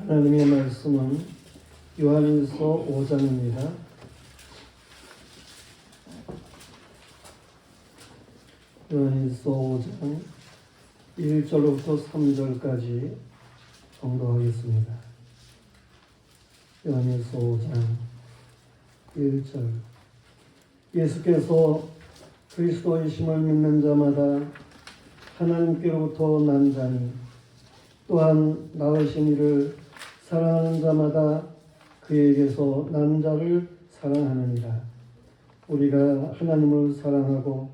하나님의 말씀은 요한일서 5장입니다. 요한일서 5장 1절부터 3절까지 정독하겠습니다. 요한일서 5장 1절. 예수께서 그리스도이심을 믿는 자마다 하나님께로부터 난 자니 또한 낳으신 이를 사랑하는 자마다 그에게서 난 자를 사랑하느니라. 우리가 하나님을 사랑하고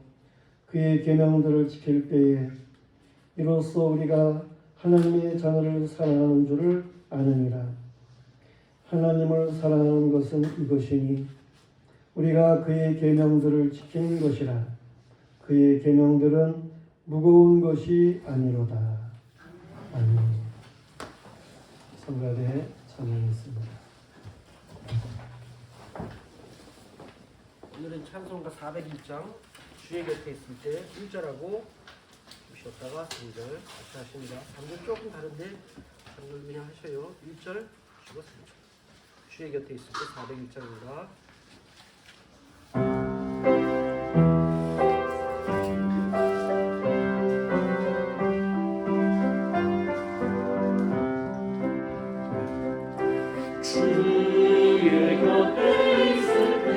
그의 계명들을 지킬 때에 이로써 우리가 하나님의 자녀를 사랑하는 줄을 아느니라. 하나님을 사랑하는 것은 이것이니 우리가 그의 계명들을 지키는 것이라. 그의 계명들은 무거운 것이 아니로다. 아멘. 성가대 찬양했습니다. 오늘은 찬송가 401장 주의 곁에 있을 때 1절하고 쉬었다가 3절 같이 하십니다. 3절 조금 다른데 3절 그냥 하셔요. 1절 쉬고 3절 주의 곁에 있을 때 401장입니다. 주의 곁에 있을 때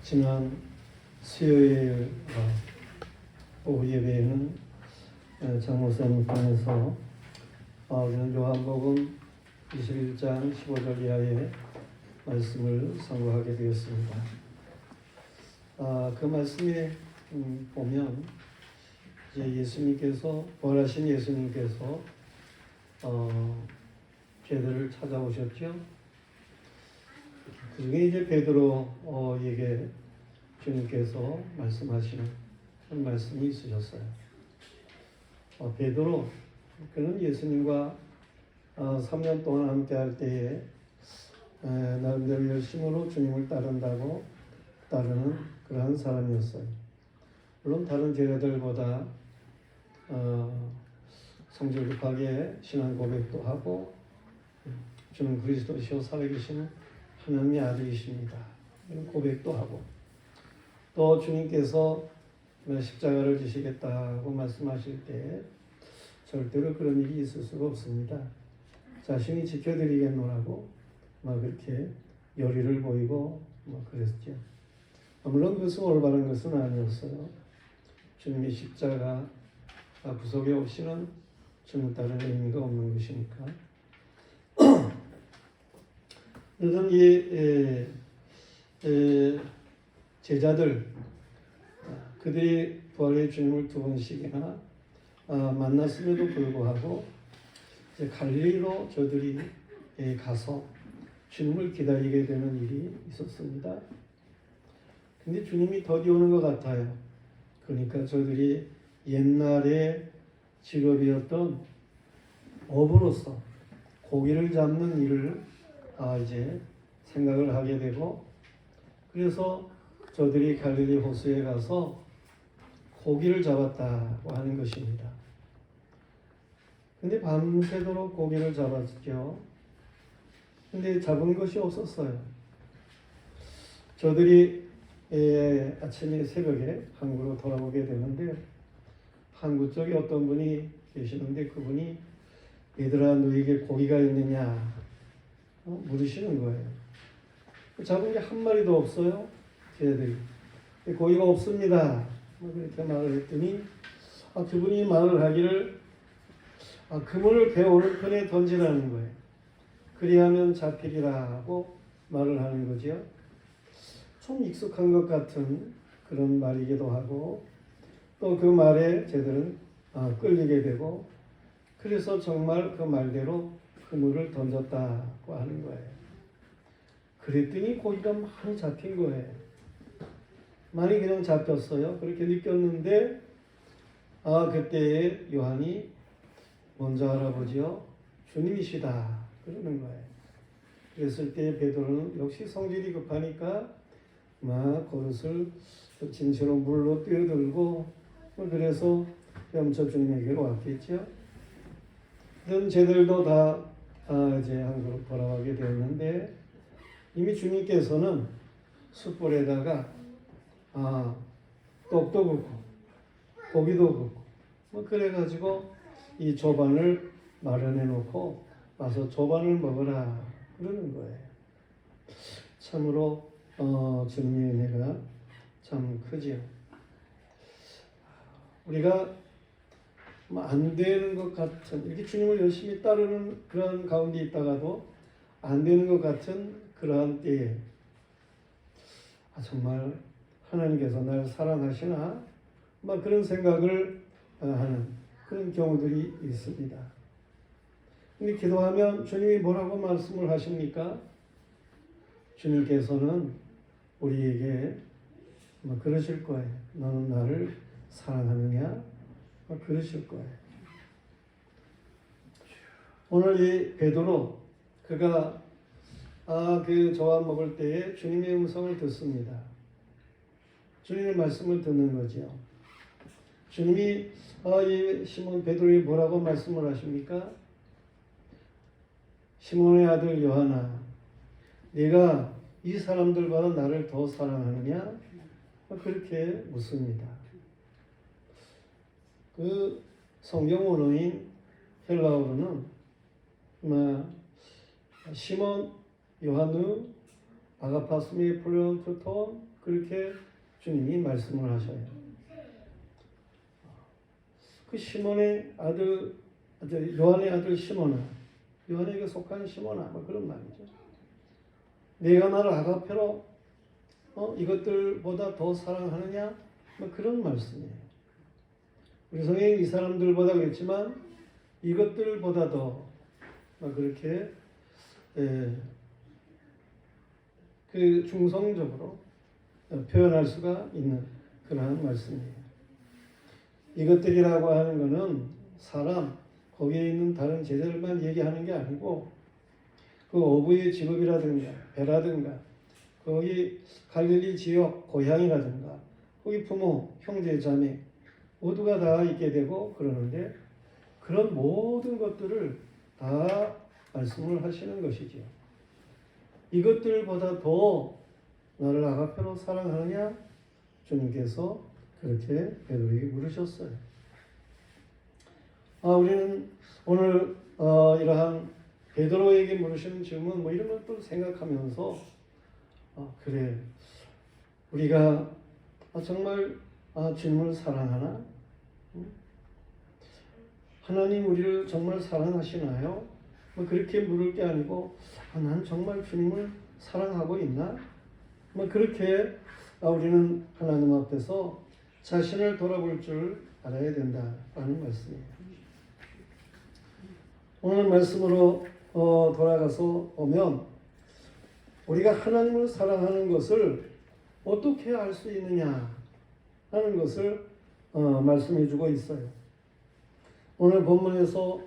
지난 수요일 오후 예배에는 장목사님 통해서 우리는 요한복음 21장 15절 이하의 말씀을 선고하게 되었습니다. 그 말씀에 보면 이제 예수님께서 부활하신 예수님께서 베드로를 찾아오셨죠. 그중에 이제 베드로에게 주님께서 말씀하시는 그런 말씀이 있으셨어요. 베드로, 그는 예수님과 3년 동안 함께 할 때에 나름대로 열심으로 주님을 따른다고 따르는 그러한 사람이었어요. 물론 다른 제자들보다 성질 급하게 신앙 고백도 하고 주는 그리스도시요 살아계시는 하나님의 아들이십니다. 이런 고백도 하고 또 주님께서 십자가를 지시겠다고 말씀하실 때 절대로 그런 일이 있을 수가 없습니다. 자신이 지켜드리겠노라고 그렇게 열의를 보이고 그랬죠. 물론 그것은 올바른 것은 아니었어요. 주님의 십자가 구속에 없이는 주님 따른 의미가 없는 것이니까. 그래서 이 제자들 그들이 부활의 주님을 2번씩이나 만났음에도 불구하고 이제 갈릴리로 저들이 가서 주님을 기다리게 되는 일이 있었습니다. 근데 주님이 더디 오는 것 같아요. 그러니까 저들이 옛날에 직업이었던 어부로서 고기를 잡는 일을 이제 생각을 하게 되고, 그래서 저들이 갈릴리 호수에 가서 고기를 잡았다고 하는 것입니다. 근데 밤새도록 고기를 잡았죠. 근데 잡은 것이 없었어요. 저들이 아침에 새벽에 항구로 돌아오게 되는데, 항구 쪽에 어떤 분이 계시는데 그분이 얘들아 너에게 고기가 있느냐 물으시는 거예요. 잡은 게 한 마리도 없어요. 걔들이 고기가 없습니다. 그렇게 말을 했더니 그분이 말을 하기를 그물을 배 오른편에 던지라는 거예요. 그리하면 잡히리라고 말을 하는 거죠. 좀 익숙한 것 같은 그런 말이기도 하고 또 그 말에 쟤들은 끌리게 되고, 그래서 정말 그 말대로 그물을 던졌다고 하는 거예요. 그랬더니 고기가 많이 잡힌 거예요. 많이 그냥 잡혔어요. 그렇게 느꼈는데 그때에 요한이 먼저 알아보지요. 주님이시다 그러는 거예요. 그랬을 때 베드로는 역시 성질이 급하니까 막 그것을 진처로 물로 뛰어들고 그래서 헤엄쳐 주님에게로 왔겠죠. 그런 제들도 다 이제 한국으로 돌아가게 되었는데 이미 주님께서는 숯불에다가 떡도 굽고 고기도 굽고 그래가지고 이 조반을 마련해 놓고 와서 조반을 먹으라 그러는 거예요. 참으로 주님의 은혜가 참 크지요. 우리가 안 되는 것 같은, 이렇게 주님을 열심히 따르는 그런 가운데 있다가도 안 되는 것 같은 그러한 때에 정말 하나님께서 날 사랑하시나 그런 생각을 하는 그런 경우들이 있습니다. 근데 기도하면 주님이 뭐라고 말씀을 하십니까? 주님께서는 우리에게 그러실 거예요. 너는 나를 사랑하느냐? 그러실 거예요. 오늘 이 베드로 그가 그 저와 먹을 때에 주님의 음성을 듣습니다. 주님의 말씀을 듣는 거죠. 주님이 이 시몬 베드로에 뭐라고 말씀을 하십니까? 시몬의 아들 요한아, 네가 이 사람들보다 나를 더 사랑하느냐? 그렇게 묻습니다. 그 성경 원어인 헬라어로는 시몬 요한누 아가파스미 플레온토톤 그렇게 주님이 말씀을 하셔요. 그 시몬의 아들, 요한의 아들 시몬아, 요한에게 속한 시몬아, 뭐 그런 말이죠. 내가 나를 아가페로 이것들보다 더 사랑하느냐? 뭐 그런 말씀이에요. 우리 성경이 이 사람들보다 그랬지만 이것들보다도 그렇게 그 중성적으로 표현할 수가 있는 그러한 말씀이에요. 이것들이라고 하는 것은 사람, 거기에 있는 다른 제자들만 얘기하는 게 아니고 그 어부의 직업이라든가 배라든가 거기 갈릴리 지역 고향이라든가 거기 부모, 형제, 자매 모두가 다 있게 되고 그러는데 그런 모든 것들을 다 말씀을 하시는 것이지요. 이것들보다 더 나를 아가페로 사랑하느냐? 주님께서 그렇게 베드로에게 물으셨어요. 우리는 오늘 이러한 베드로에게 물으시는 질문 뭐 이런 것들 생각하면서 그래 우리가 정말 주님을 사랑하나? 하나님 우리를 정말 사랑하시나요? 뭐 그렇게 물을 게 아니고 난 정말 주님을 사랑하고 있나? 뭐 그렇게 우리는 하나님 앞에서 자신을 돌아볼 줄 알아야 된다라는 말씀이에요. 오늘 말씀으로 돌아가서 보면 우리가 하나님을 사랑하는 것을 어떻게 알 수 있느냐 하는 것을 말씀해 주고 있어요. 오늘 본문에서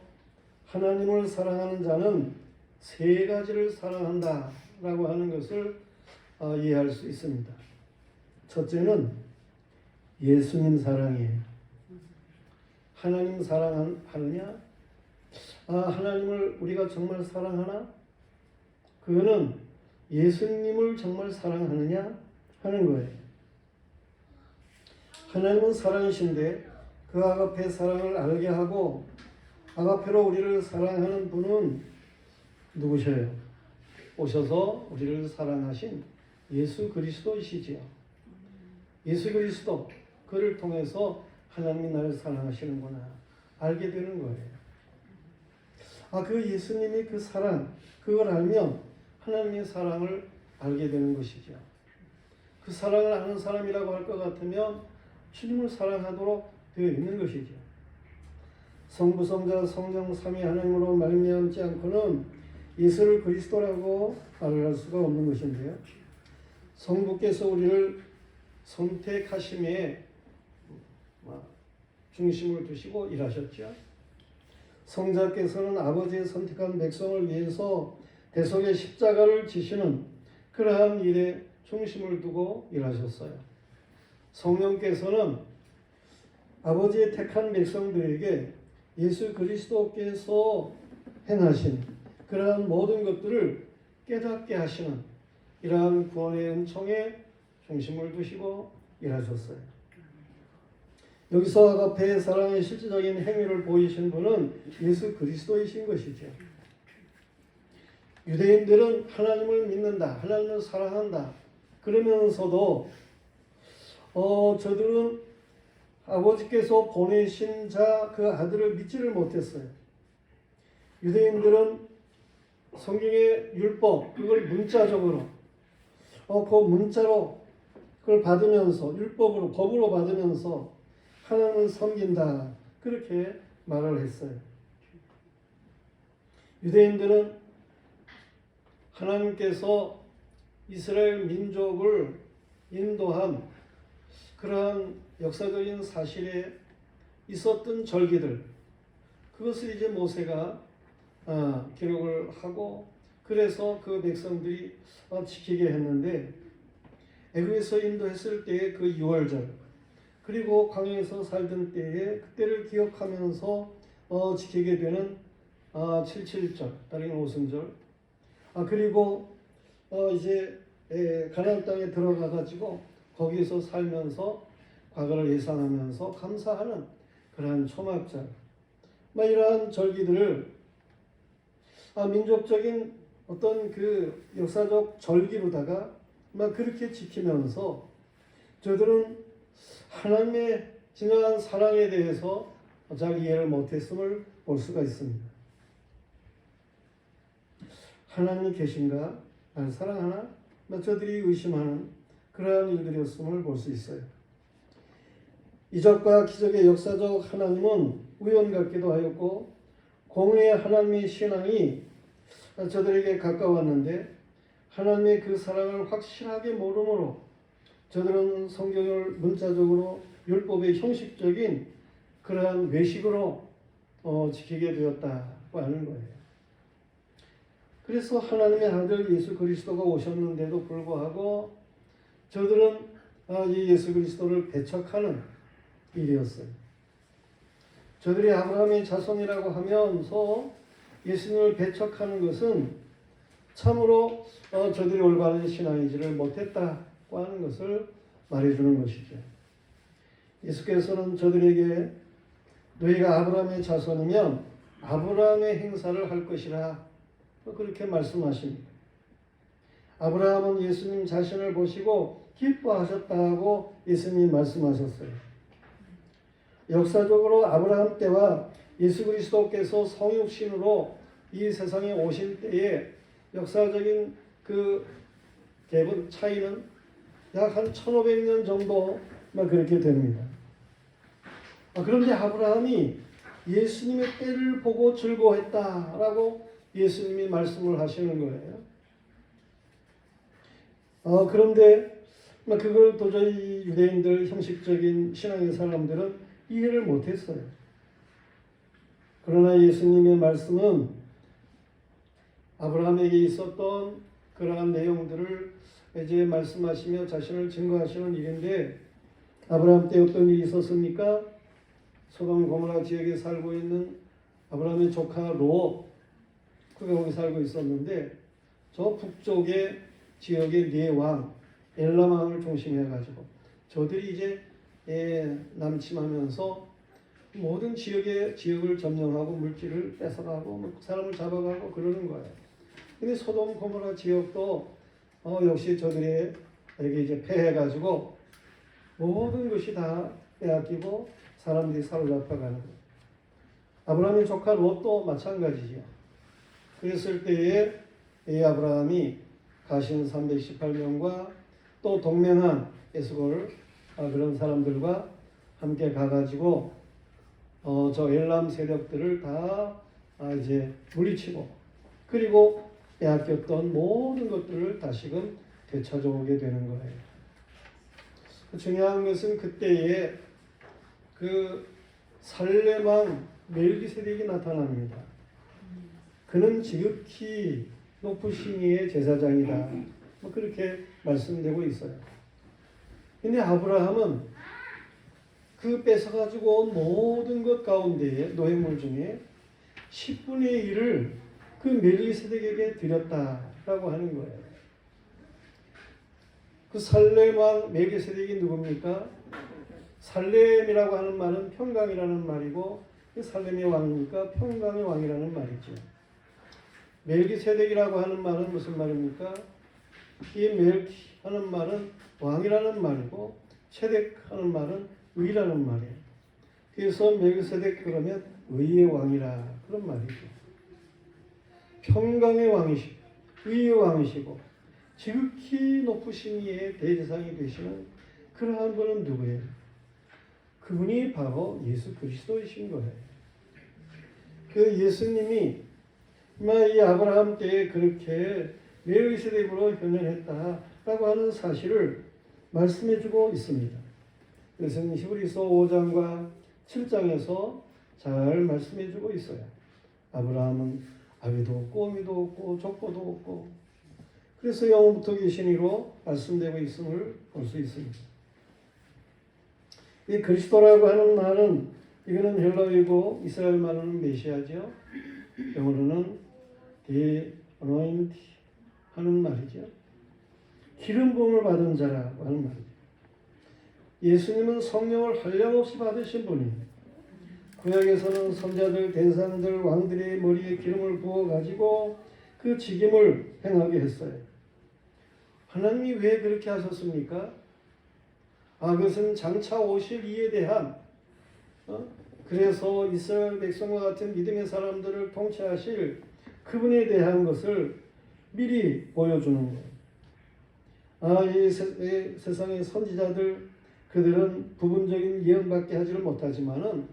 하나님을 사랑하는 자는 세 가지를 사랑한다라고 하는 것을 이해할 수 있습니다. 첫째는 예수님 사랑이에요. 하나님 사랑하느냐? 하나님을 우리가 정말 사랑하나? 그거는 예수님을 정말 사랑하느냐 하는 거예요. 하나님은 사랑이신데 그 아가페 사랑을 알게 하고 아가페로 우리를 사랑하는 분은 누구셔요? 오셔서 우리를 사랑하신 예수 그리스도이시지요. 예수 그리스도 그를 통해서 하나님이 나를 사랑하시는구나 알게 되는 거예요. 그 예수님이 그 사랑 그걸 알면 하나님의 사랑을 알게 되는 것이죠. 그 사랑을 아는 사람이라고 할 것 같으면 주님을 사랑하도록 되어 있는 것이죠. 성부, 성자, 성령 삼위 하나님으로 말미암지 않고는 예수를 그리스도라고 말을 할 수가 없는 것인데요. 성부께서 우리를 선택하심에 중심을 두시고 일하셨죠. 성자께서는 아버지의 선택한 백성을 위해서 대속의 십자가를 지시는 그러한 일에 중심을 두고 일하셨어요. 성령께서는 아버지의 택한 백성들에게 예수 그리스도께서 행하신 그러한 모든 것들을 깨닫게 하시는 이러한 구원의 은총에 중심을 두시고 일하셨어요. 여기서 아가페의 사랑의 실질적인 행위를 보이신 분은 예수 그리스도이신 것이죠. 유대인들은 하나님을 믿는다, 하나님을 사랑한다. 그러면서도 저들은 아버지께서 보내신 자 그 아들을 믿지를 못했어요. 유대인들은 성경의 율법 그걸 문자적으로 그 문자로 그걸 받으면서 율법으로 법으로 받으면서 하나님을 섬긴다 그렇게 말을 했어요. 유대인들은 하나님께서 이스라엘 민족을 인도한 그러한 역사적인 사실에 있었던 절기들 그것을 이제 모세가 기록을 하고 그래서 그 백성들이 지키게 했는데 애굽에서 인도했을 때의 그 유월절 그리고 광야에서 살던 때에 그때를 기억하면서 지키게 되는 77절 다른 오순절 그리고 이제 가나안 땅에 들어가 가지고 거기에서 살면서 과거를 예상하면서 감사하는 그러한 초막절 이러한 절기들을 민족적인 어떤 그 역사적 절기로다가 막 그렇게 지키면서 저들은 하나님의 진정한 사랑에 대해서 잘 이해를 못했음을 볼 수가 있습니다. 하나님이 계신가? 날 사랑하나? 저들이 의심하는 그러한 일들이었음을 볼 수 있어요. 이적과 기적의 역사적 하나님은 우연 같기도 하였고 공의의 하나님의 신앙이 저들에게 가까웠는데 하나님의 그 사랑을 확실하게 모르므로 저들은 성경을 문자적으로 율법의 형식적인 그러한 외식으로 지키게 되었다고 하는 거예요. 그래서 하나님의 아들 예수 그리스도가 오셨는데도 불구하고 저들은 이 예수 그리스도를 배척하는 일이었어요. 저들이 아브라함의 자손이라고 하면서 예수님을 배척하는 것은 참으로 저들이 올바른 신앙이지를 못했다고 하는 것을 말해주는 것이죠. 예수께서는 저들에게 너희가 아브라함의 자손이면 아브라함의 행사를 할 것이라 그렇게 말씀하십니다. 아브라함은 예수님 자신을 보시고 기뻐하셨다고 예수님이 말씀하셨어요. 역사적으로 아브라함 때와 예수 그리스도께서 성육신으로 이 세상에 오실 때의 역사적인 그 갭은 차이는 약 한 1500년 정도만 그렇게 됩니다. 그런데 아브라함이 예수님의 때를 보고 즐거워했다라고 예수님이 말씀을 하시는 거예요. 그런데 그걸 도저히 유대인들 형식적인 신앙의 사람들은 이해를 못했어요. 그러나 예수님의 말씀은 아브라함에게 있었던 그러한 내용들을 이제 말씀하시며 자신을 증거하시는 일인데 아브라함 때 어떤 일이 있었습니까? 소돔 고모라 지역에 살고 있는 아브라함의 조카 롯, 그가 거기 살고 있었는데 저 북쪽의 지역의 네 왕, 엘람 왕을 중심해가지고 저들이 이제 남침하면서 모든 지역을 점령하고 물질을 뺏어가고 사람을 잡아가고 그러는 거예요. 근데 소돔 고모라 지역도 역시 저들에게 이제 패해가지고 모든 것이 다 빼앗기고 사람들이 사로잡혀가는 거예요. 아브라함의 조카 롯도 마찬가지죠. 그랬을 때에 이 아브라함이 가신 318명과 또 동맹한 에스골 그런 사람들과 함께 가가지고 저 엘람 세력들을 다 이제 물리치고 그리고 빼앗겼던 모든 것들을 다시금 되찾아오게 되는 거예요. 중요한 것은 그때에 그 살렘 왕 멜기세덱이 나타납니다. 그는 지극히 높으신 이의 제사장이다. 그렇게 말씀되고 있어요. 근데 아브라함은 그 뺏어가지고 온 모든 것 가운데에 노예물 중에 10분의 1을 그 멜기세덱에게 드렸다라고 하는 거예요. 그 살렘 왕 멜기세덱이 누굽니까? 살렘이라고 하는 말은 평강이라는 말이고 그 살렘의 왕이니까 평강의 왕이라는 말이죠. 멜기세덱이라고 하는 말은 무슨 말입니까? 이 멜키 하는 말은 왕이라는 말이고 세덱 하는 말은 의라는 말이에요. 그래서 멜기세덱 그러면 의의 왕이라 그런 말이죠. 평강의 왕이시고 의의 왕이시고 지극히 높으신 이의 대제사장이 되시는 그러한 분은 누구예요? 그분이 바로 예수 그리스도이신 거예요. 그 예수님이 이 아브라함 때에 그렇게 멜기세덱으로 현현했다라고 하는 사실을 말씀해주고 있습니다. 그래서 히브리서 5장과 7장에서 잘 말씀해주고 있어요. 아브라함은 아비도 없고 어미도 없고 족보도 없고 그래서 영원부터 계신 이로 말씀되고 있음을 볼 수 있습니다. 이 그리스도라고 하는 말은 이거는 헬라어이고 이스라엘 말로는 메시아죠. 영어로는 the anointed 하는 말이죠. 기름 부음을 받은 자라고 하는 말이죠. 예수님은 성령을 한량없이 받으신 분입니다. 구약에서는 선자들, 대상들, 왕들의 머리에 기름을 부어 가지고 그 그 직임을 행하게 했어요. 하나님이 왜 그렇게 하셨습니까? 그것은 장차 오실 이에 대한 그래서 이스라엘 백성과 같은 믿음의 사람들을 통치하실 그분에 대한 것을 미리 보여주는 거예요. 이 세상의 선지자들 그들은 부분적인 예언밖에 하지를 못하지만은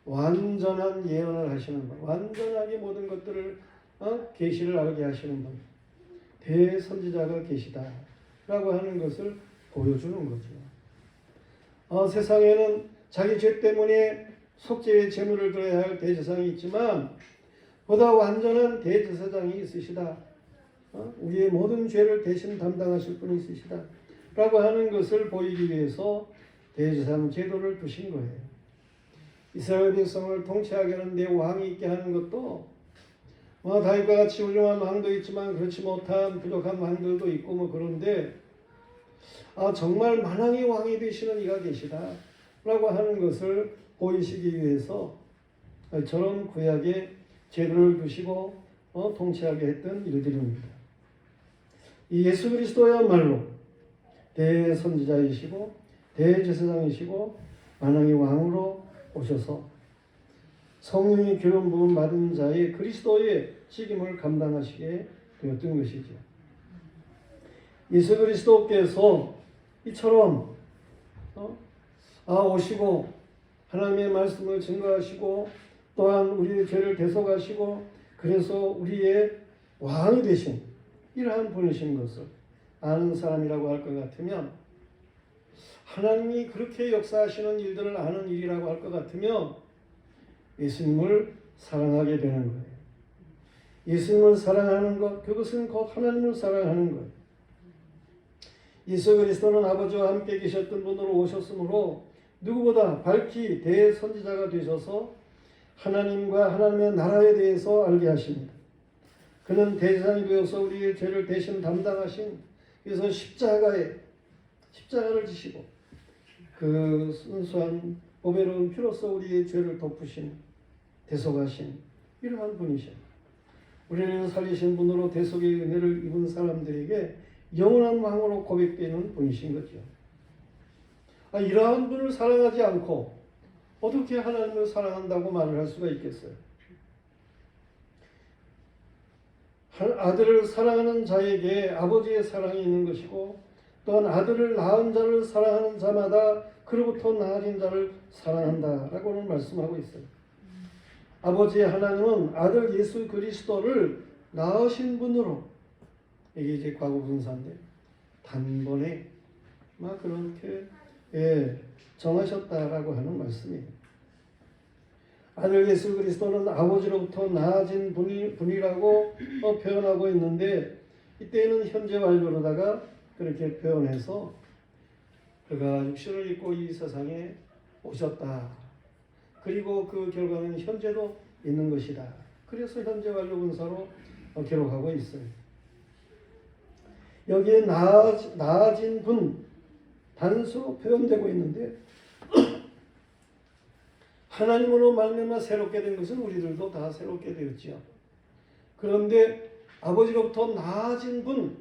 완전한 예언을 하시는 분, 완전하게 모든 것들을 계시를 알게 하시는 분, 대선지자가 계시다라고 하는 것을 보여주는 거죠. 세상에는 자기 죄 때문에 속죄의 제물을 드려야 할 대제사장이 있지만 보다 완전한 대제사장이 있으시다. 우리의 모든 죄를 대신 담당하실 분이 있으시다. 라고 하는 것을 보이기 위해서 대제사장 제도를 두신 거예요. 이스라엘 백성을 통치하게 하는데 왕이 있게 하는 것도 다윗과 같이 훌륭한 왕도 있지만 그렇지 못한 부족한 왕들도 있고 그런데 정말 만왕의 왕이 되시는 이가 계시다 라고 하는 것을 보이시기 위해서 저런 구약의 제도를 두시고 통치하게 했던 일들입니다. 이 예수 그리스도야말로 대선지자이시고 대제사장이시고 만왕의 왕으로 오셔서 성령의 기름 부음 받은 자의 그리스도의 직임을 감당하시게 되었던 것이죠. 예수 그리스도께서 이처럼 오시고 하나님의 말씀을 증거하시고 또한 우리의 죄를 대속하시고 그래서 우리의 왕이 되신 이러한 분이신 것을 아는 사람이라고 할 것 같으면 하나님이 그렇게 역사하시는 일들을 아는 일이라고 할 것 같으면 예수님을 사랑하게 되는 거예요. 예수님을 사랑하는 것, 그것은 곧 하나님을 사랑하는 거예요. 예수 그리스도는 아버지와 함께 계셨던 분으로 오셨으므로 누구보다 밝히 대선지자가 되셔서 하나님과 하나님의 나라에 대해서 알게 하십니다. 그는 대제사장이 되어서 우리의 죄를 대신 담당하신 그래서 십자가를 지시고 그 순수한 보배로운 피로써 우리의 죄를 덮으신 대속하신 이러한 분이십니다. 우리를 살리신 분으로 대속의 은혜를 입은 사람들에게 영원한 왕으로 고백되는 분이신 거죠. 이러한 분을 사랑하지 않고 어떻게 하나님을 사랑한다고 말을 할 수가 있겠어요? 아들을 사랑하는 자에게 아버지의 사랑이 있는 것이고 또한 아들을 낳은 자를 사랑하는 자마다 그로부터 낳아진 자를 사랑한다라고는 말씀하고 있어요. 아버지 하나님은 아들 예수 그리스도를 낳으신 분으로 이게 이제 과거 분사인데 단번에 막 그렇게 정하셨다라고 하는 말씀이에요. 아들 예수 그리스도는 아버지로부터 낳아진 분이라고 표현하고 있는데 이때는 현재 완료로다가 그렇게 표현해서 그가 육신을 입고 이 세상에 오셨다. 그리고 그 결과는 현재도 있는 것이다. 그래서 현재 완료 분사로 기록하고 있어요. 여기에 나아진 분 단수로 표현되고 있는데 하나님으로 말미암아 새롭게 된 것은 우리들도 다 새롭게 되었지요. 그런데 아버지로부터 나아진 분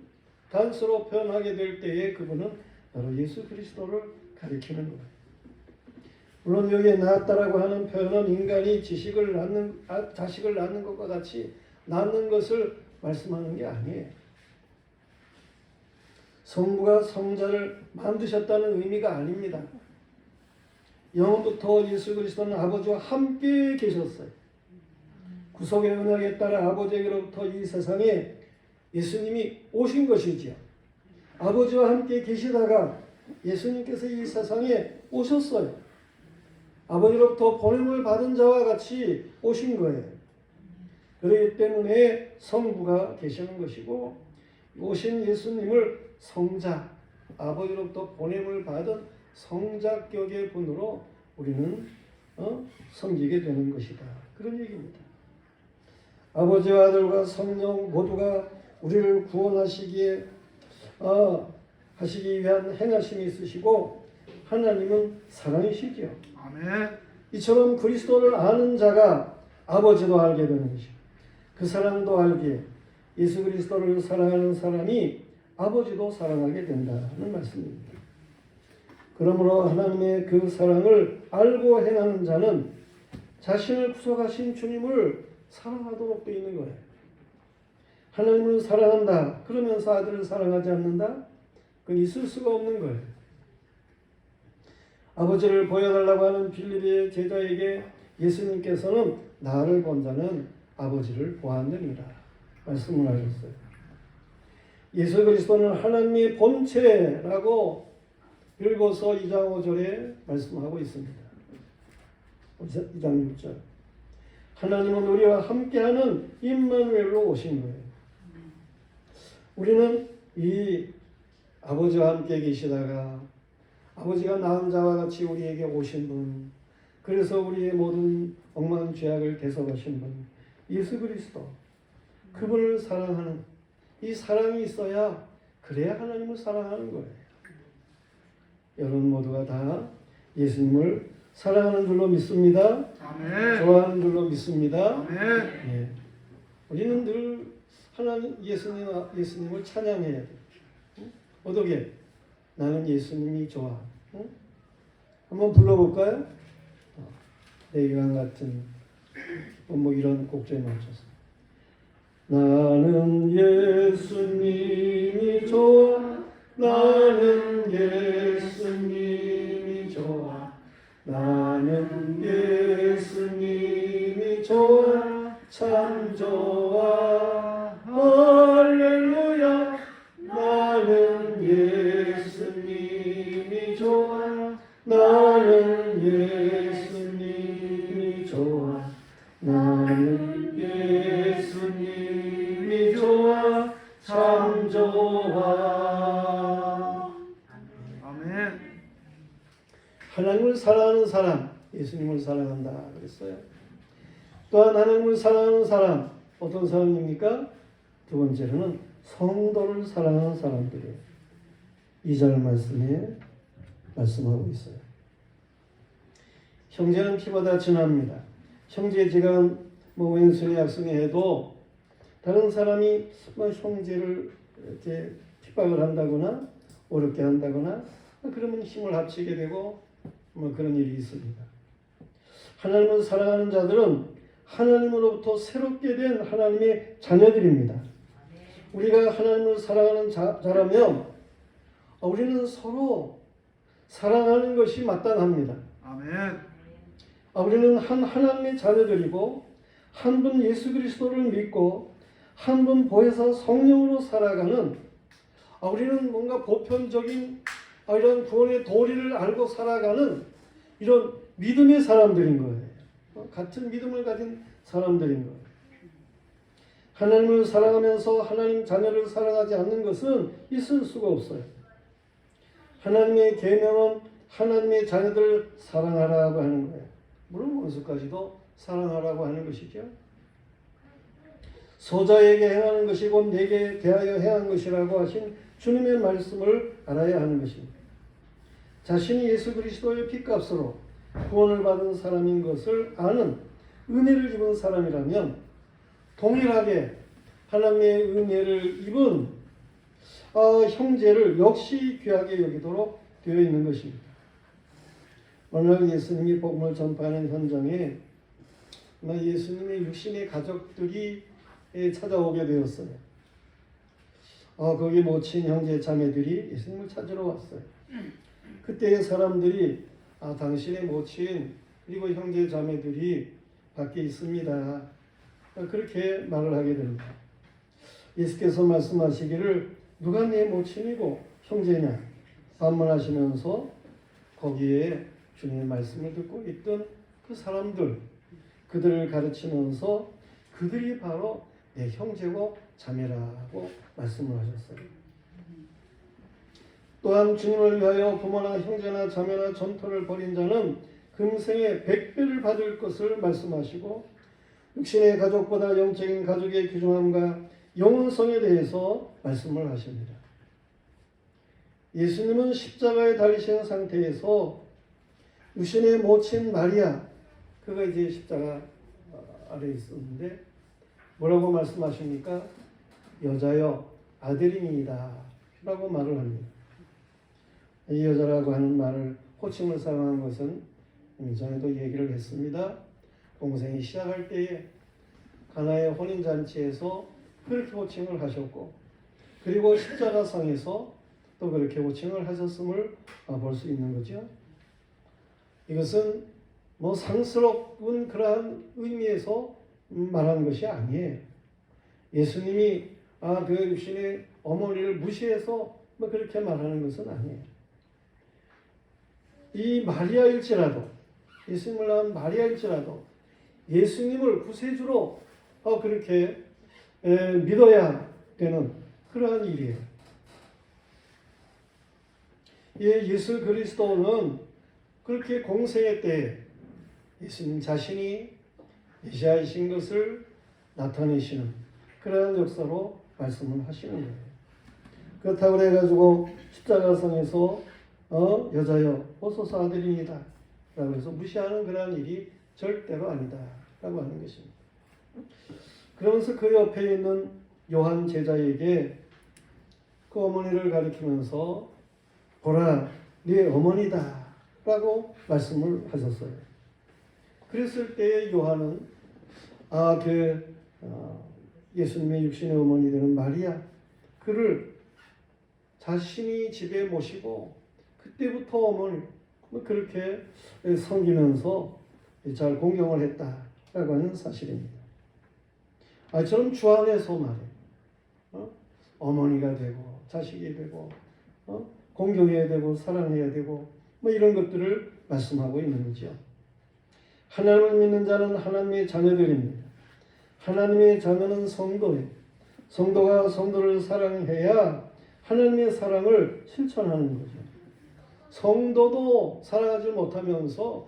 단수로 표현하게 될 때에 그분은 바로 예수 그리스도를 가리키는 거예요. 물론 여기에 낳았다라고 하는 표현은 인간이 자식을 낳는 것과 같이 낳는 것을 말씀하는 게 아니에요. 성부가 성자를 만드셨다는 의미가 아닙니다. 영원부터 예수 그리스도는 아버지와 함께 계셨어요. 구속의 은혜에 따라 아버지에게로부터 이 세상에 예수님이 오신 것이지요. 아버지와 함께 계시다가 예수님께서 이 세상에 오셨어요. 아버지로부터 보냄을 받은 자와 같이 오신 거예요. 그렇기 때문에 성부가 계시는 것이고 오신 예수님을 성자, 아버지로부터 보냄을 받은 성자격의 분으로 우리는 섬기게 되는 것이다. 그런 얘기입니다. 아버지와 아들과 성령 모두가 우리를 구원하시기 위한 행하심이 있으시고 하나님은 사랑이시죠. 아멘. 이처럼 그리스도를 아는 자가 아버지도 알게 되는 것이고 그 사랑도 알기에 예수 그리스도를 사랑하는 사람이 아버지도 사랑하게 된다는 말씀입니다. 그러므로 하나님의 그 사랑을 알고 행하는 자는 자신을 구속하신 주님을 사랑하도록 되어 있는 거예요. 하나님을 사랑한다 그러면서 아들을 사랑하지 않는다? 그건 있을 수가 없는 거예요. 아버지를 보여달라고 하는 빌립의 제자에게 예수님께서는 나를 본 자는 아버지를 보았느니라 말씀을 하셨어요. 예수 그리스도는 하나님의 본체라고 빌보서 2장 5절에 말씀하고 있습니다. 2장 6절. 하나님은 우리와 함께하는 임마누엘로 오신 거예요. 우리는 이 아버지와 함께 계시다가 아버지가 낳은 자와 같이 우리에게 오신 분, 그래서 우리의 모든 엉망 죄악을 대속하신 분, 예수 그리스도, 그분을 사랑하는 이 사랑이 있어야 그래야 하나님을 사랑하는 거예요. 여러분 모두가 다 예수님을 사랑하는 줄로 믿습니다. 아멘. 좋아하는 줄로 믿습니다. 아멘. 예. 우리는 늘 하나님 예수님을 찬양해야 돼요. 어떻게? 나는 예수님이 좋아. 응? 한번 불러볼까요? 내기관 같은 뭐 이런 곡조에 맞춰서. 나는 예수님이 좋아. 나는 예수님이 좋아. 나는 예수님이 좋아. 참 좋아. 할렐루야. 나는 예수님이 좋아. 나는 예수님이 좋아. 나는 예수님이 좋아. 참 좋아. 아멘. 하나님을 사랑하는 사람, 예수님을 사랑한다 그랬어요. 또한 하나님을 사랑하는 사람, 어떤 사람입니까? 두 번째로는 성도를 사랑하는 사람들이에요. 2절 말씀에 말씀하고 있어요. 형제는 피보다 진합니다. 형제 지간 왼손에 약속이 해도 다른 사람이 형제를 이렇게 핍박을 한다거나 어렵게 한다거나 그러면 힘을 합치게 되고 그런 일이 있습니다. 하나님을 사랑하는 자들은 하나님으로부터 새롭게 된 하나님의 자녀들입니다. 우리가 하나님을 사랑하는 자라면 우리는 서로 사랑하는 것이 마땅합니다. 아멘. 우리는 한 하나님의 자녀들이고 한 분 예수 그리스도를 믿고 한 분 보혜사 성령으로 살아가는 우리는 뭔가 보편적인 이런 구원의 도리를 알고 살아가는 이런 믿음의 사람들인 거예요. 같은 믿음을 가진 사람들인 거예요. 하나님을 사랑하면서 하나님 자녀를 사랑하지 않는 것은 있을 수가 없어요. 하나님의 계명은 하나님의 자녀들을 사랑하라고 하는 거예요. 물론 원수까지도 사랑하라고 하는 것이죠. 소자에게 행하는 것이 곧 내게 대하여 행한 것이라고 하신 주님의 말씀을 알아야 하는 것입니다. 자신이 예수 그리스도의 피값으로 구원을 받은 사람인 것을 아는 은혜를 입은 사람이라면 동일하게 하나님의 은혜를 입은 형제를 역시 귀하게 여기도록 되어 있는 것입니다. 오늘 예수님이 복음을 전파하는 현장에 예수님의 육신의 가족들이 찾아오게 되었어요. 거기 모친 형제 자매들이 예수님을 찾으러 왔어요. 그때의 사람들이 당신의 모친 그리고 형제 자매들이 밖에 있습니다. 그렇게 말을 하게 됩니다. 예수께서 말씀하시기를 누가 내 모친이고 형제냐 반문하시면서 거기에 주님의 말씀을 듣고 있던 그 사람들 그들을 가르치면서 그들이 바로 내 형제고 자매라고 말씀을 하셨어요. 또한 주님을 위하여 부모나 형제나 자매나 전토를 벌인 자는 금생에 100배를 받을 것을 말씀하시고 육신의 가족보다 영적인 가족의 귀중함과 영원성에 대해서 말씀을 하십니다. 예수님은 십자가에 달리신 상태에서 육신의 모친 마리아 그가 이제 십자가 아래에 있었는데 뭐라고 말씀하십니까? 여자여 아들이니이다 라고 말을 합니다. 이 여자라고 하는 말을 호칭을 사용한 것은 이전에도 얘기를 했습니다. 동생이 시작할 때에 가나의 혼인잔치에서 그렇게 호칭을 하셨고, 그리고 십자가상에서 또 그렇게 호칭을 하셨음을 볼 수 있는 거죠. 이것은 뭐 상스러운 그러한 의미에서 말한 것이 아니에요. 예수님이 그 육신의 어머니를 무시해서 뭐 그렇게 말하는 것은 아니에요. 이 마리아일지라도, 예수님을 낳은 마리아일지라도 예수님을 구세주로 그렇게 믿어야 되는 그러한 일이에요. 예수 그리스도는 그렇게 공생의 때에 예수님 자신이 메시아이신 것을 나타내시는 그러한 역사로 말씀을 하시는 거예요. 그렇다고 해가지고 십자가상에서 여자여 보소서 아들입니다 라고 해서 무시하는 그러한 일이 절대로 아니다 라고 하는 것입니다. 그러면서 그 옆에 있는 요한 제자에게 그 어머니를 가리키면서 보라 네 어머니다 라고 말씀을 하셨어요. 그랬을 때에 요한은 예수님의 육신의 어머니 되는 마리아 그를 자신이 집에 모시고 그때부터 어머니 그렇게 섬기면서 잘 공경을 했다라고 하는 사실입니다. 저는 주 안에서 말이에요. 어머니가 되고 자식이 되고 공경해야 되고 사랑해야 되고 뭐 이런 것들을 말씀하고 있는 거죠. 하나님을 믿는 자는 하나님의 자녀들입니다. 하나님의 자녀는 성도예요. 성도가 성도를 사랑해야 하나님의 사랑을 실천하는 거죠. 성도도 사랑하지 못하면서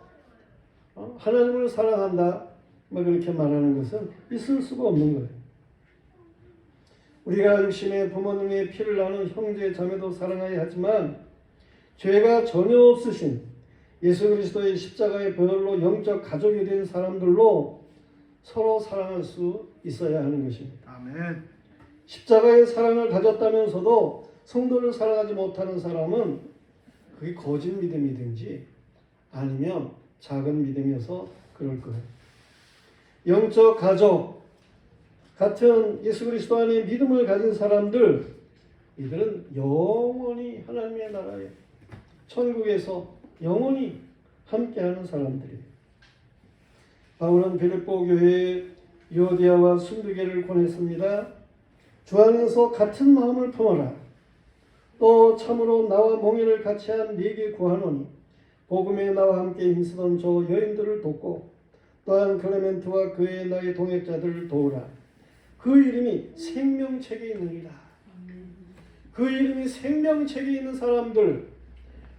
하나님을 사랑한다 뭐 그렇게 말하는 것은 있을 수가 없는 거예요. 우리가 육신의 부모님의 피를 나는 형제 자매도 사랑해야 하지만 죄가 전혀 없으신 예수 그리스도의 십자가의 보혈로 영적 가족이 된 사람들로 서로 사랑할 수 있어야 하는 것입니다. 아멘. 십자가의 사랑을 가졌다면서도 성도를 사랑하지 못하는 사람은 그게 거짓 믿음이든지 아니면 작은 믿음이어서 그럴 거예요. 영적 가족 같은 예수 그리스도 안에 믿음을 가진 사람들, 이들은 영원히 하나님의 나라에 천국에서 영원히 함께하는 사람들이에요. 바울은 빌립보 교회에 유오디아와 순두개를 보냈습니다. 주 안에서 같은 마음을 품어라. 또 참으로 나와 몽회를 같이 한 네게 구하노니 복음에 나와 함께 힘쓰던 저 여인들을 돕고 또한 클레멘트와 그의 나의 동역자들을 도우라. 그 이름이 생명책에 있느니라. 그 이름이 생명책에 있는 사람들,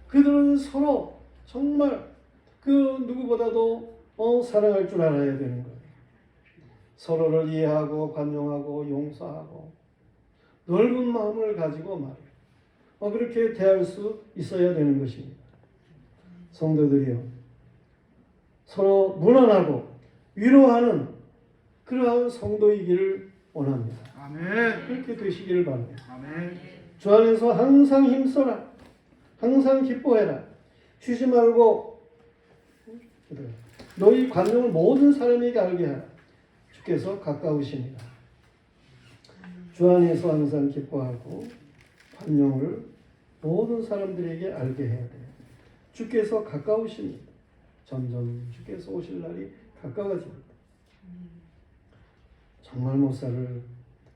그들은 서로 정말 그 누구보다도 사랑할 줄 알아야 되는 거예요. 서로를 이해하고 관용하고 용서하고 넓은 마음을 가지고 말이에요. 그렇게 대할 수 있어야 되는 것입니다. 성도들이요, 서로 무난하고 위로하는 그러한 성도이기를 원합니다. 아멘. 그렇게 되시기를 바랍니다. 아멘. 주 안에서 항상 힘써라. 항상 기뻐해라. 쉬지 말고 너희 관용을 모든 사람에게 알게 하라. 주께서 가까우십니다. 주 안에서 항상 기뻐하고 관용을 모든 사람들에게 알게 해야 돼요. 주께서 가까우십니다. 점점 주께서 오실 날이 가까워집니다. 정말 목사를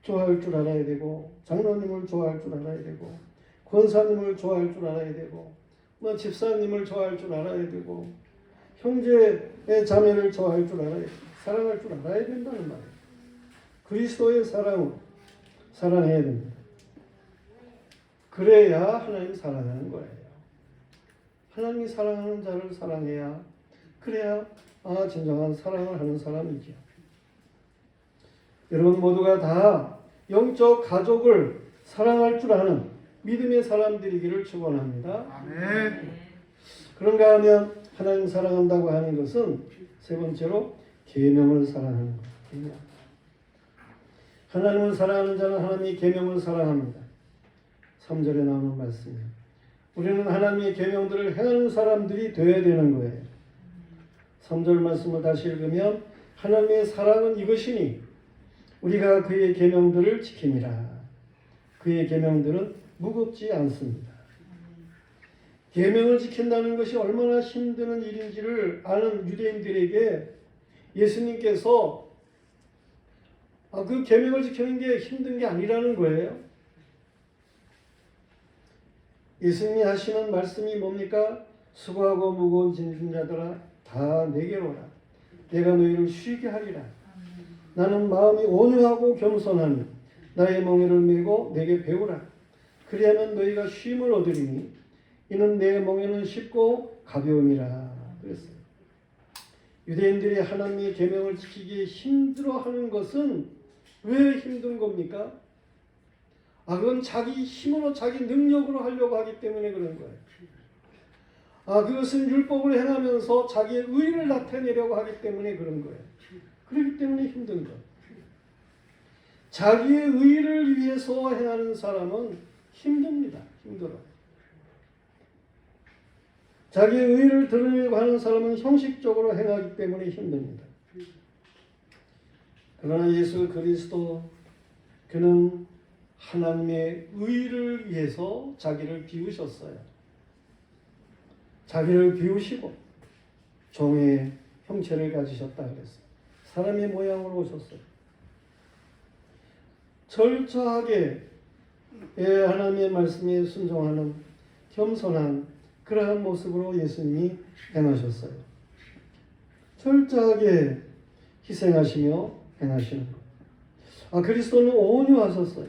좋아할 줄 알아야 되고, 장로님을 좋아할 줄 알아야 되고, 권사님을 좋아할 줄 알아야 되고, 집사님을 좋아할 줄 알아야 되고, 형제의 자매를 좋아할 줄 알아야 되고, 사랑할 줄 알아야 된다는 말이에요. 그리스도의 사랑을 사랑해야 됩니다. 그래야 하나님 사랑하는 거예요. 하나님이 사랑하는 자를 사랑해야, 그래야 진정한 사랑을 하는 사람이죠. 여러분 모두가 다 영적 가족을 사랑할 줄 아는 믿음의 사람들이기를 축원합니다. 아멘. 그런가 하면 하나님 사랑한다고 하는 것은 세 번째로 계명을 사랑하는 것. 하나님을 사랑하는 자는 하나님의 계명을 사랑합니다. 3절에 나오는 말씀이에요. 우리는 하나님의 계명들을 행하는 사람들이 되어야 되는 거예요. 3절 말씀을 다시 읽으면 하나님의 사랑은 이것이니 우리가 그의 계명들을 지킴이라. 그의 계명들은 무겁지 않습니다. 계명을 지킨다는 것이 얼마나 힘든 일인지를 아는 유대인들에게 예수님께서 그 계명을 지키는 게 힘든 게 아니라는 거예요. 예수님이 하시는 말씀이 뭡니까? 수고하고 무거운 짐진 자들아 다 내게로 오라. 내가 너희를 쉬게 하리라. 나는 마음이 온유하고 겸손하니 나의 멍에를 메고 내게 배우라. 그리하면 너희가 쉼을 얻으리니 이는 내 멍에는 쉽고 가벼움이라. 그랬어요. 유대인들이 하나님의 계명을 지키기 힘들어하는 것은 왜 힘든 겁니까? 그건 자기 힘으로 자기 능력으로 하려고 하기 때문에 그런 거예요. 그것은 율법을 행하면서 자기의 의를 나타내려고 하기 때문에 그런 거예요. 그렇기 때문에 힘든 거예요. 자기의 의를 위해서 행하는 사람은 힘듭니다. 힘들어. 자기의 의를 드러내려고 하는 사람은 형식적으로 행하기 때문에 힘듭니다. 그러나 예수 그리스도 그는 하나님의 의를 위해서 자기를 비우셨어요. 자기를 비우시고 종의 형체를 가지셨다 그랬어요. 사람의 모양으로 오셨어요. 철저하게 하나님의 말씀에 순종하는 겸손한 그러한 모습으로 예수님이 행하셨어요. 철저하게 희생하시며 행하시는 것. 그리스도는 온유하셨어요.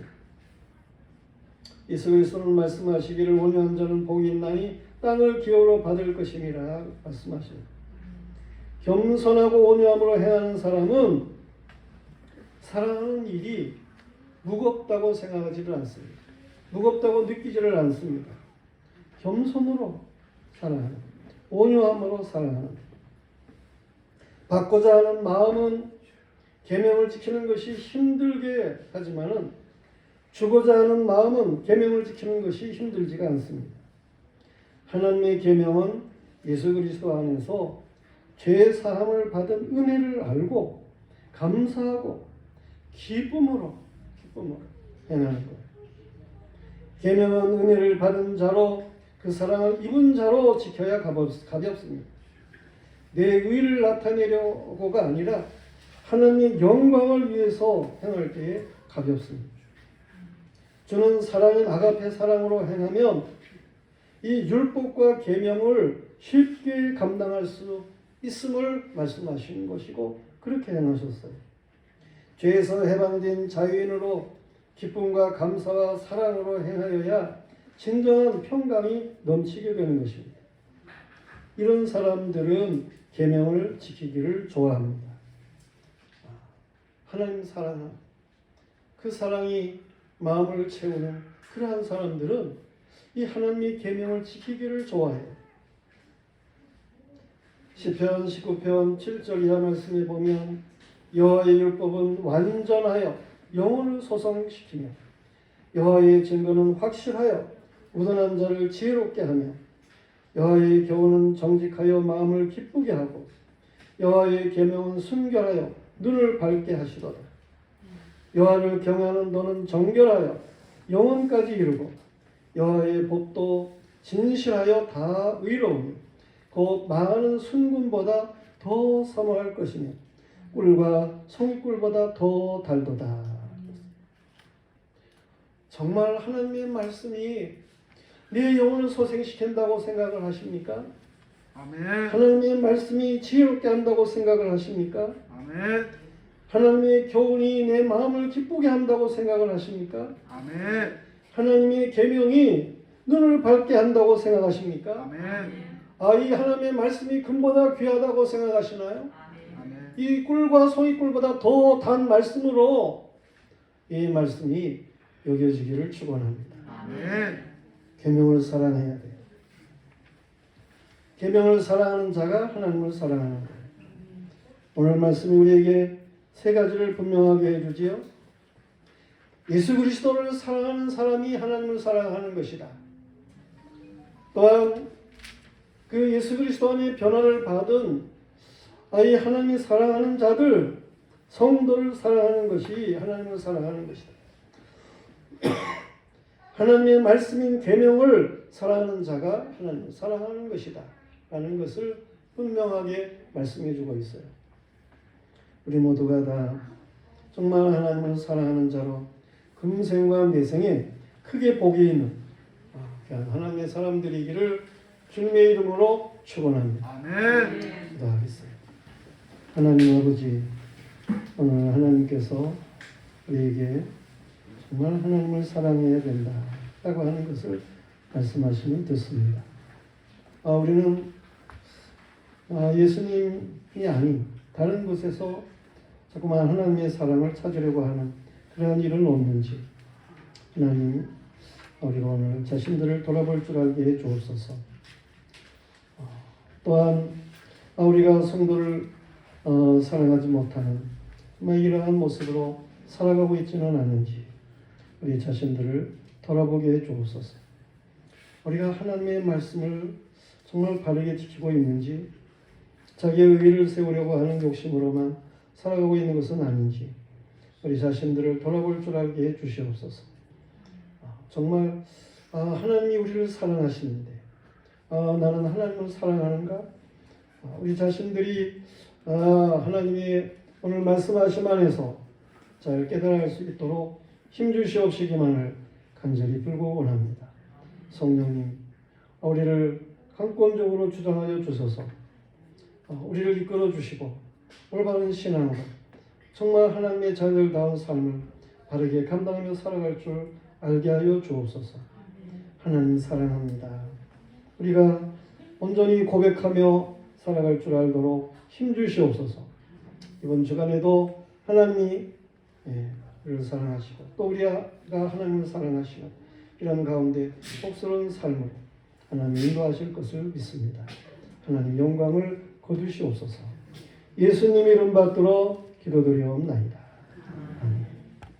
예수 그리스도는 말씀하시기를 온유한 자는 복이 있나니 땅을 기업으로 받을 것임이라 말씀하셔요. 겸손하고 온유함으로 행하는 사람은 사랑하는 일이 무겁다고 생각하지를 않습니다. 무겁다고 느끼지를 않습니다. 겸손으로 사랑하는, 온유함으로 사랑하는, 받고자 하는 마음은 계명을 지키는 것이 힘들게 하지만은 주고자 하는 마음은 계명을 지키는 것이 힘들지가 않습니다. 하나님의 계명은 예수 그리스도 안에서 죄 사함을 받은 은혜를 알고 감사하고 기쁨으로 행하는 거예요. 계명은 은혜를 받은 자로 그 사랑을 입은 자로 지켜야 가볍습니다. 내 의를 나타내려고가 아니라 하나님의 영광을 위해서 행할 때에 가볍습니다. 주는 사랑인 아가페 사랑으로 행하면 이 율법과 계명을 쉽게 감당할 수 있음을 말씀하시는 것이고 그렇게 행하셨어요. 죄에서 해방된 자유인으로 기쁨과 감사와 사랑으로 행하여야 진정한 평강이 넘치게 되는 것입니다. 이런 사람들은 계명을 지키기를 좋아합니다. 하나님 사랑은 그 사랑이 마음을 채우는 그러한 사람들은 이 하나님의 계명을 지키기를 좋아해요. 시편 19편 7절 이하 말씀에 보면 여호와의 율법은 완전하여 영혼을 소성시키며 여호와의 증거는 확실하여 우둔한 자를 지혜롭게 하며 여호와의 교훈은 정직하여 마음을 기쁘게 하고 여호와의 계명은 순결하여 눈을 밝게 하시도다. 여호와를 경외하는 너는 정결하여 영혼까지 이루고 여호와의 법도 진실하여 다 의로우니 곧 많은 순금보다 더 사모할 것이며 꿀과 송이꿀보다 더 달도다. 정말 하나님의 말씀이 내 영혼을 소생시킨다고 생각을 하십니까? 아멘. 하나님의 말씀이 지혜롭게 한다고 생각을 하십니까? 아멘. 하나님의 교훈이 내 마음을 기쁘게 한다고 생각을 하십니까? 아멘. 하나님의 계명이 눈을 밝게 한다고 생각하십니까? 아멘. 이 하나님의 말씀이 금보다 귀하다고 생각하시나요? 아멘. 이 꿀과 송이꿀보다 더 단 말씀으로 이 말씀이 여겨지기를 축원합니다. 아멘. 계명을 사랑해야 돼요. 계명을 사랑하는 자가 하나님을 사랑하는 거예요. 오늘 말씀이 우리에게 세 가지를 분명하게 해주지요. 예수 그리스도를 사랑하는 사람이 하나님을 사랑하는 것이다. 또한 그 예수 그리스도 안에 변화를 받은 아이 하나님이 사랑하는 자들, 성도를 사랑하는 것이 하나님을 사랑하는 것이다. 하나님의 말씀인 계명을 사랑하는 자가 하나님을 사랑하는 것이다 라는 것을 분명하게 말씀해 주고 있어요. 우리 모두가 다 정말 하나님을 사랑하는 자로 금생과 내생에 크게 복이 있는 하나님의 사람들이기를 주님의 이름으로 축원합니다. 아멘. 기도하겠어요. 하나님 아버지, 오늘 하나님께서 우리에게 정말 하나님을 사랑해야 된다라고 하는 것을 말씀하시면 듣습니다. 우리는 예수님이 아닌 다른 곳에서 자꾸만 하나님의 사랑을 찾으려고 하는 그러한 일은 없는지 하나님, 우리가 오늘 자신들을 돌아볼 줄 알게 해 주옵소서. 또한 우리가 성도를 사랑하지 못하는 정말 이러한 모습으로 살아가고 있지는 않은지 우리 자신들을 돌아보게 해 주옵소서. 우리가 하나님의 말씀을 정말 바르게 지키고 있는지, 자기의 의의를 세우려고 하는 욕심으로만 살아가고 있는 것은 아닌지 우리 자신들을 돌아볼 줄 알게 해 주시옵소서. 정말 하나님이 우리를 사랑하시는데 나는 하나님을 사랑하는가? 우리 자신들이 하나님의 오늘 말씀하심 안에서 잘 깨달을 수 있도록 힘주시옵시기만을 간절히 빌고 원합니다. 성령님, 우리를 강권적으로 주장하여 주소서. 우리를 이끌어 주시고 올바른 신앙으로 정말 하나님의 자녀다운 삶을 바르게 감당하며 살아갈 줄 알게 하여 주옵소서. 하나님 사랑합니다. 우리가 온전히 고백하며 살아갈 줄 알도록 힘주시옵소서. 이번 주간에도 하나님이 우리를 사랑하시고 또 우리가 하나님을 사랑하시는 이런 가운데 복스러운 삶으로 하나님 인도하실 것을 믿습니다. 하나님 영광을 거두시옵소서. 예수님 이름 받들어 기도드리옵나이다.